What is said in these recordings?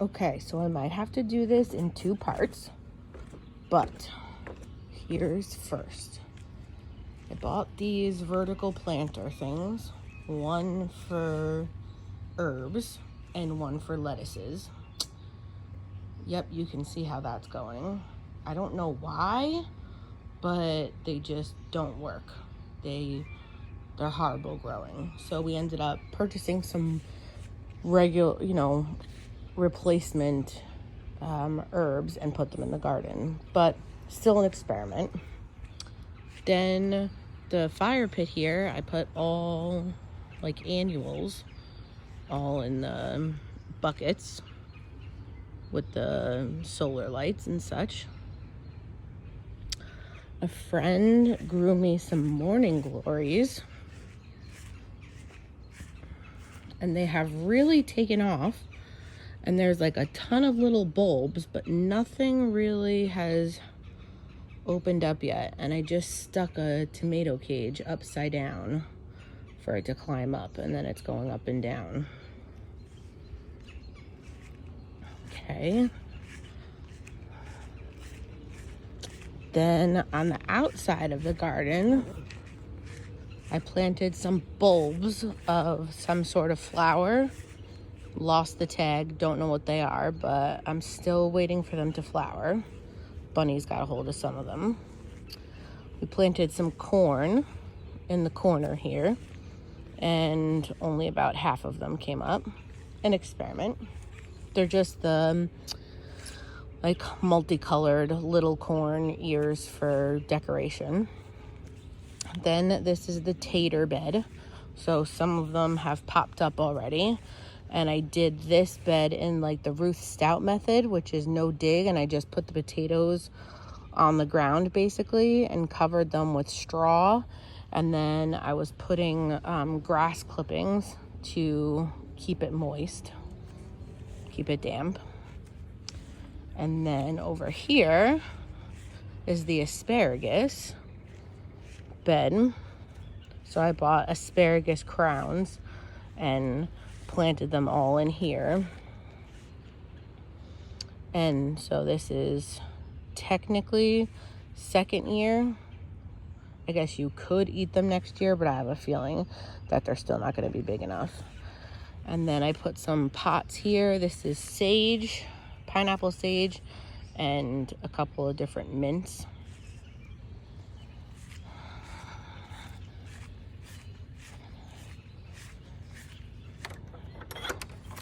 Okay, so I might have to do this in 2 parts, but here's first. I bought these vertical planter things, one for herbs and one for lettuces. Yep, you can see how that's going. I don't know why, but they just don't work. They're horrible growing. So we ended up purchasing some regular, replacement herbs and put them in the garden, but still an experiment. Then the fire pit here, I put all like annuals all in the buckets with the solar lights and such. A friend grew me some morning glories, and they have really taken off, and there's like a ton of little bulbs, but nothing really has opened up yet. And I just stuck a tomato cage upside down for it to climb up, and then it's going up and down. Okay. Then on the outside of the garden, I planted some bulbs of some sort of flower. Lost the tag, don't know what they are, but I'm still waiting for them to flower. Bunny's got a hold of some of them. We planted some corn in the corner here, and only about half of them came up. An experiment. They're just the like multicolored little corn ears for decoration. Then this is the tater bed. So some of them have popped up already. And I did this bed in like the Ruth Stout method, which is no dig. And I just put the potatoes on the ground basically and covered them with straw. And then I was putting grass clippings to keep it moist, keep it damp. And then over here is the asparagus bed. So I bought asparagus crowns and planted them all in here. And so this is technically second year. I guess you could eat them next year, but I have a feeling that they're still not going to be big enough. And then I put some pots here. This is sage, pineapple sage, and a couple of different mints.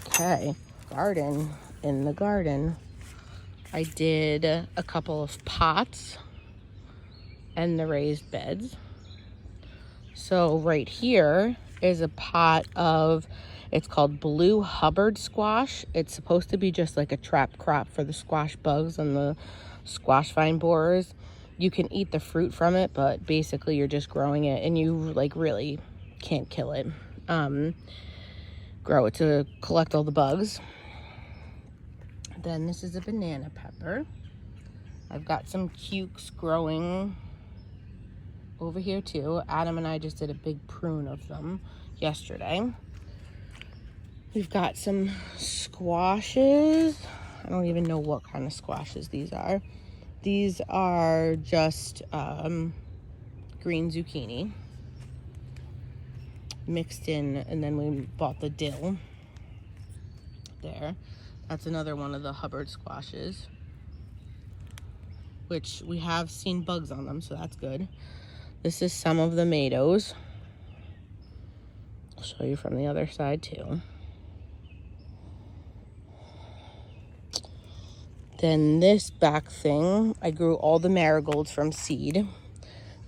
Okay, garden. In the garden, I did a couple of pots and the raised beds. So right here is a pot of, it's called Blue Hubbard squash. It's supposed to be just like a trap crop for the squash bugs and the squash vine borers. You can eat the fruit from it, but basically you're just growing it, and you like really can't kill it. Grow it to collect all the bugs. Then this is a banana pepper. I've got some cukes growing over here too. Adam and I just did a big prune of them yesterday. We've got some squashes. I don't even know what kind of squashes these are. These are just green zucchini mixed in, and then we bought the dill there. That's another one of the Hubbard squashes, which we have seen bugs on them, so that's good. This is some of the tomatoes. I'll show you from the other side too. Then this back thing, I grew all the marigolds from seed.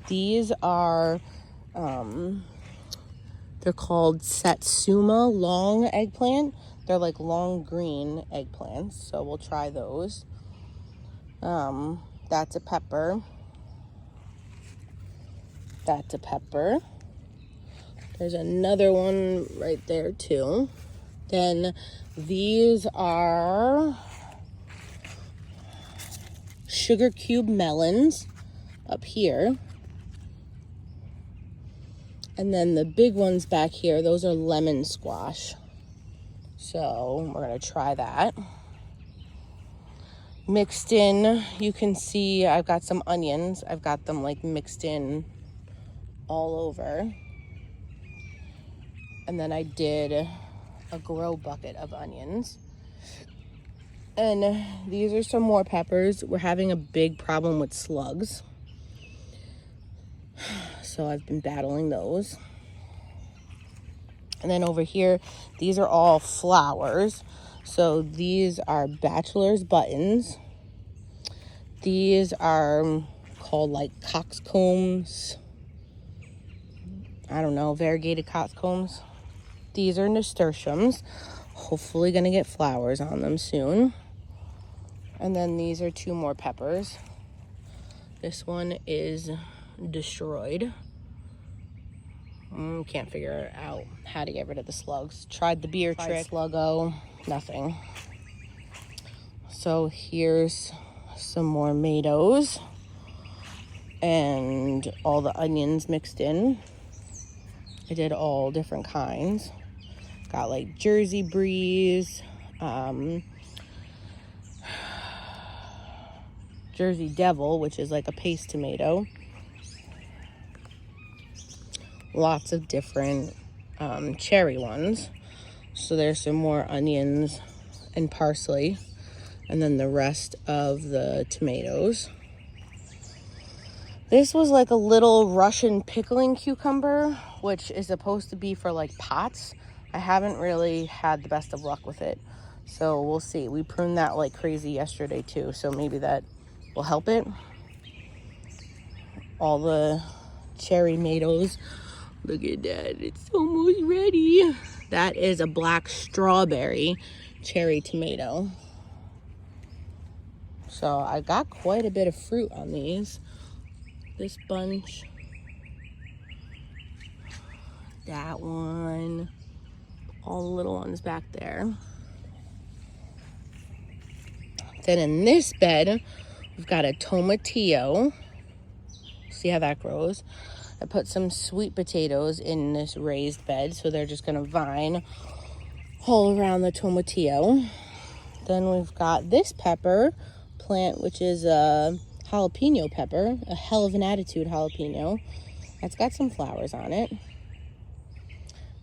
These are, they're called Satsuma long eggplant. They're like long green eggplants, so we'll try those. That's a pepper. That's a pepper. There's another one right there too. Then these are sugar cube melons up here. And then the big ones back here, those are lemon squash. So we're gonna try that. mixed in. You can see I've got some onions. I've got them like mixed in all over. And then I did a grow bucket of onions. And these are some more peppers. We're having a big problem with slugs, so I've been battling those. And then over here, these are all flowers. So these are bachelor's buttons. These are called like coxcombs. I don't know, variegated coxcombs. These are nasturtiums. Hopefully gonna get flowers on them soon. And then these are two more peppers. This one is destroyed. Can't figure out how to get rid of the slugs. Tried the beer trick, sluggo, nothing. So here's some more tomatoes and all the onions mixed in. I did all different kinds. Got like Jersey Breeze, Jersey Devil, which is like a paste tomato. Lots of different cherry ones. So there's some more onions and parsley, and then the rest of the tomatoes. This was like a little Russian pickling cucumber, which is supposed to be for like pots. I haven't really had the best of luck with it, so we'll see. We pruned that like crazy yesterday too, so maybe that will help it. All the cherry tomatoes. Look at that, it's almost ready. That is a black strawberry cherry tomato. So I got quite a bit of fruit on these. This bunch, that one, all the little ones back there. Then in this bed, we've got a tomatillo. See how that grows? I put some sweet potatoes in this raised bed, so they're just gonna vine all around the tomatillo. Then we've got this pepper plant, which is a jalapeno pepper, a hell of an attitude jalapeno. That's got some flowers on it.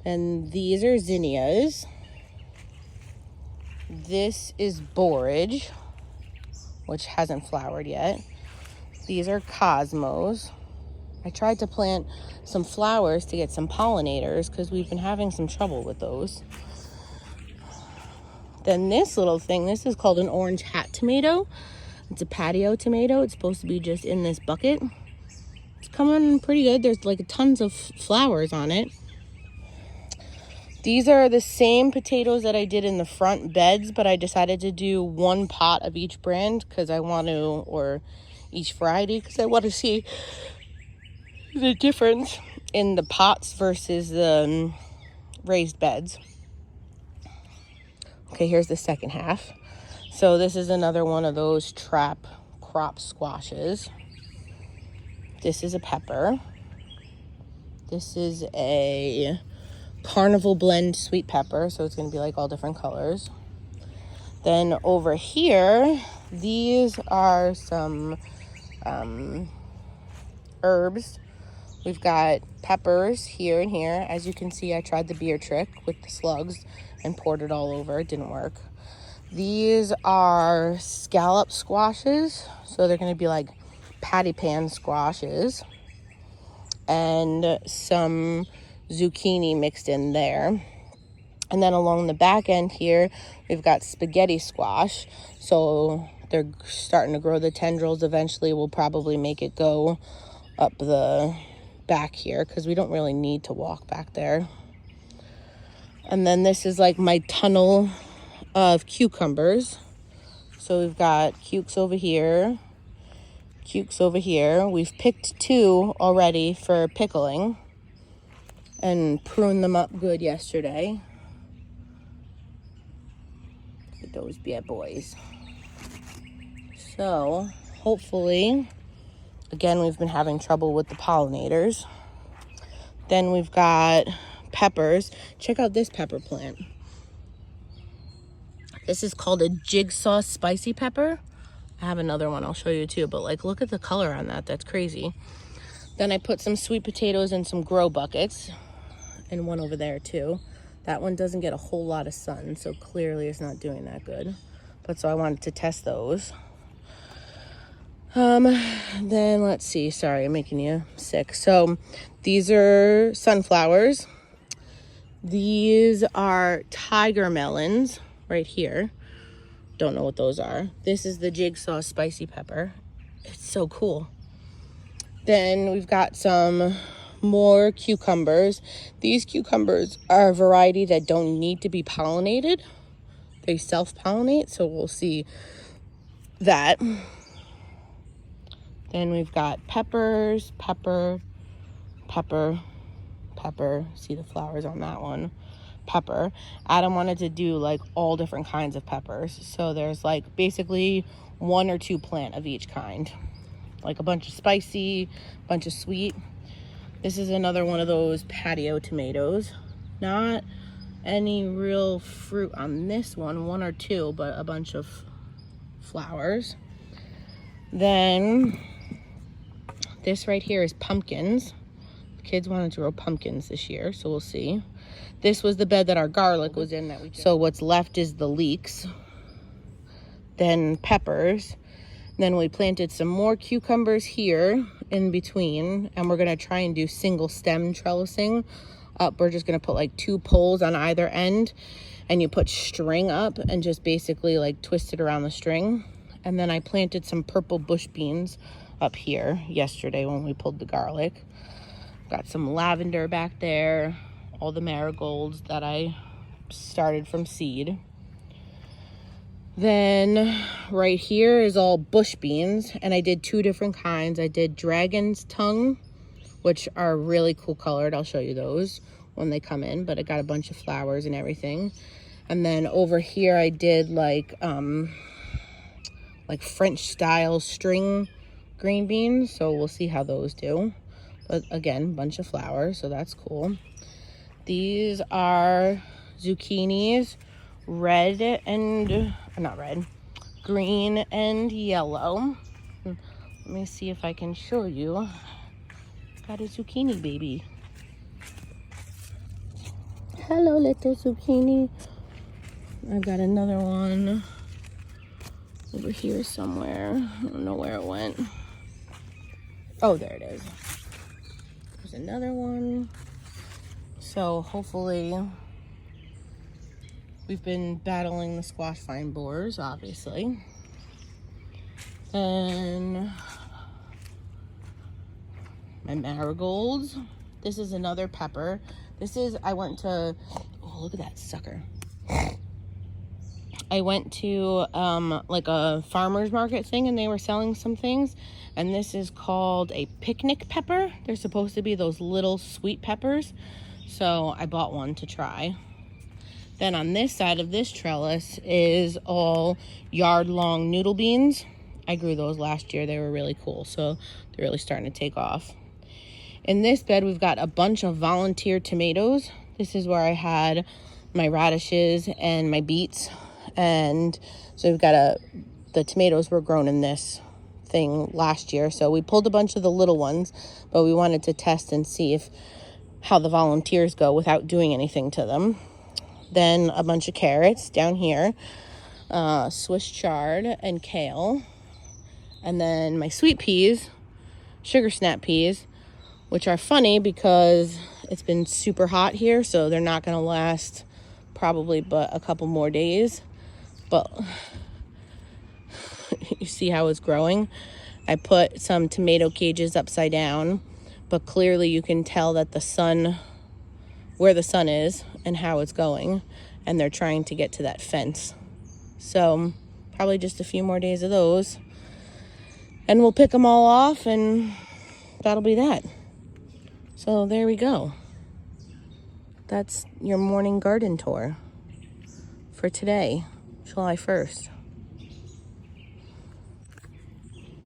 And these are zinnias. This is borage, which hasn't flowered yet. These are cosmos. I tried to plant some flowers to get some pollinators because we've been having some trouble with those. Then this little thing, this is called an orange hat tomato. It's a patio tomato. It's supposed to be just in this bucket. It's coming pretty good. There's like tons of flowers on it. These are the same potatoes that I did in the front beds, but I decided to do one pot of each brand because I want to, or each variety, because I want to see the difference in the pots versus the raised beds. Okay, here's the second half. So this is another one of those trap crop squashes. This is a pepper. This is a carnival blend sweet pepper, so it's going to be like all different colors. Then over here, these are some herbs. We've got peppers here and here. As you can see, I tried the beer trick with the slugs and poured it all over. It didn't work. These are scallop squashes, so they're going to be like patty pan squashes, and some zucchini mixed in there. And then along the back end here, we've got spaghetti squash. So they're starting to grow the tendrils. Eventually we'll probably make it go up the back here because we don't really need to walk back there. And then this is like my tunnel of cucumbers. So we've got cukes over here, cukes over here. We've picked two already for pickling and pruned them up good yesterday. Look at those bad boys. So hopefully, again, we've been having trouble with the pollinators. Then we've got peppers. Check out this pepper plant. This is called a jigsaw spicy pepper. I have another one I'll show you too, but like look at the color on that. That's crazy. Then I put some sweet potatoes in some grow buckets, and one over there too. That one doesn't get a whole lot of sun, so clearly it's not doing that good. But so I wanted to test those. Then let's see, sorry, I'm making you sick. So these are sunflowers. These are tiger melons right here. Don't know what those are. This is the Jigsaw spicy pepper. It's so cool. Then we've got some more cucumbers. These cucumbers are a variety that don't need to be pollinated. They self-pollinate, so we'll see that. Then we've got peppers, pepper. See the flowers on that one. Pepper. Adam wanted to do like all different kinds of peppers. So there's like basically 1 or 2 plant of each kind. Like a bunch of spicy, bunch of sweet. This is another one of those patio tomatoes. Not any real fruit on this one, 1 or 2, but a bunch of flowers. Then this right here is pumpkins. The kids wanted to grow pumpkins this year, so we'll see. This was the bed that our garlic was in. So what's left is the leeks. Then peppers. Then we planted some more cucumbers here in between, and we're gonna try and do single stem trellising. We're just gonna put like 2 poles on either end, and you put string up and just basically like twist it around the string. And then I planted some purple bush beans up here yesterday when we pulled the garlic. Got some lavender back there, all the marigolds that I started from seed. Then right here is all bush beans, and I did 2 different kinds. I did dragon's tongue, which are really cool colored. I'll show you those when they come in, but I got a bunch of flowers and everything. And then over here I did like French style string green beans, so we'll see how those do. But again, bunch of flowers, so that's cool. These are zucchinis, green and yellow. Let me see if I can show you. Got a zucchini baby. Hello, little zucchini. I've got another one over here somewhere. I don't know where it went. Oh, there it is. There's another one. So hopefully, we've been battling the squash vine borers, obviously. And my marigolds. This is another pepper. I went to, oh, look at that sucker. I went to like a farmer's market thing, and they were selling some things. And this is called a picnic pepper. They're supposed to be those little sweet peppers. So I bought one to try. Then on this side of this trellis is all yard-long noodle beans. I grew those last year. They were really cool, so they're really starting to take off. In this bed, we've got a bunch of volunteer tomatoes. This is where I had my radishes and my beets. And so we've got the tomatoes were grown in this thing last year. So we pulled a bunch of the little ones, but we wanted to test and see how the volunteers go without doing anything to them. Then a bunch of carrots down here, Swiss chard and kale. And then my sweet peas, sugar snap peas, which are funny because it's been super hot here, so they're not gonna last probably but a couple more days. But you see how it's growing? I put some tomato cages upside down, but clearly you can tell that where the sun is and how it's going, and they're trying to get to that fence. So probably just a few more days of those, and we'll pick them all off, and that'll be that. So there we go. That's your morning garden tour for today, July 1st.